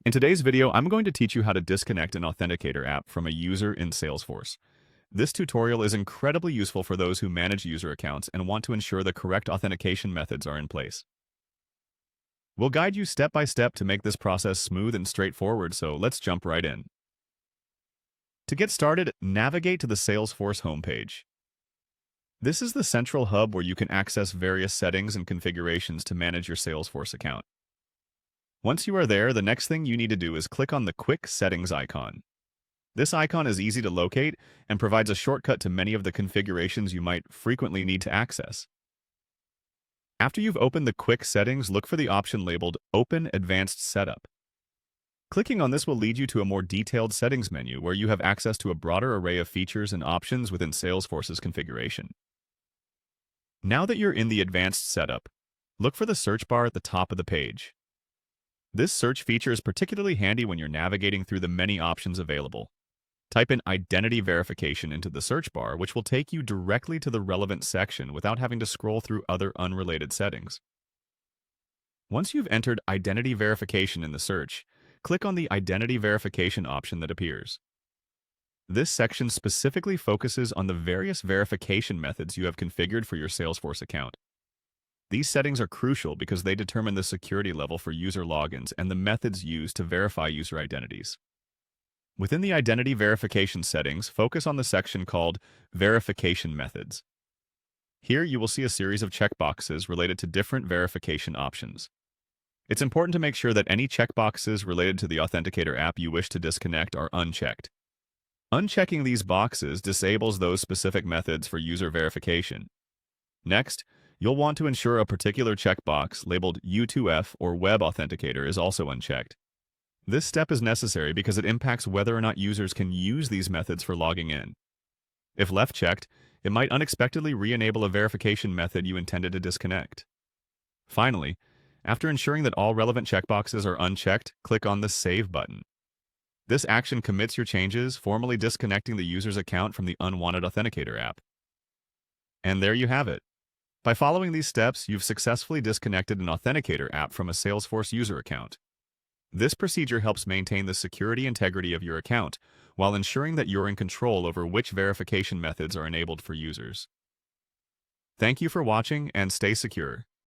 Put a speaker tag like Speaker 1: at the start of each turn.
Speaker 1: In today's video, I'm going to teach you how to disconnect an Authenticator app from a user in Salesforce. This tutorial is incredibly useful for those who manage user accounts and want to ensure the correct authentication methods are in place. We'll guide you step by step to make this process smooth and straightforward, so let's jump right in. To get started, navigate to the Salesforce homepage. This is the central hub where you can access various settings and configurations to manage your Salesforce account. Once you are there, the next thing you need to do is click on the Quick Settings icon. This icon is easy to locate and provides a shortcut to many of the configurations you might frequently need to access. After you've opened the Quick Settings, look for the option labeled Open Advanced Setup. Clicking on this will lead you to a more detailed settings menu where you have access to a broader array of features and options within Salesforce's configuration. Now that you're in the Advanced Setup, look for the search bar at the top of the page. This search feature is particularly handy when you're navigating through the many options available. Type in Identity Verification into the search bar, which will take you directly to the relevant section without having to scroll through other unrelated settings. Once you've entered Identity Verification in the search, click on the Identity Verification option that appears. This section specifically focuses on the various verification methods you have configured for your Salesforce account. These settings are crucial because they determine the security level for user logins and the methods used to verify user identities. Within the Identity Verification settings, focus on the section called Verification Methods. Here you will see a series of checkboxes related to different verification options. It's important to make sure that any checkboxes related to the Authenticator app you wish to disconnect are unchecked. Unchecking these boxes disables those specific methods for user verification. Next, you'll want to ensure a particular checkbox labeled U2F or Web Authenticator is also unchecked. This step is necessary because it impacts whether or not users can use these methods for logging in. If left checked, it might unexpectedly re-enable a verification method you intended to disconnect. Finally, after ensuring that all relevant checkboxes are unchecked, click on the Save button. This action commits your changes, formally disconnecting the user's account from the unwanted Authenticator app. And there you have it. By following these steps, you've successfully disconnected an Authenticator app from a Salesforce user account. This procedure helps maintain the security integrity of your account while ensuring that you're in control over which verification methods are enabled for users. Thank you for watching and stay secure.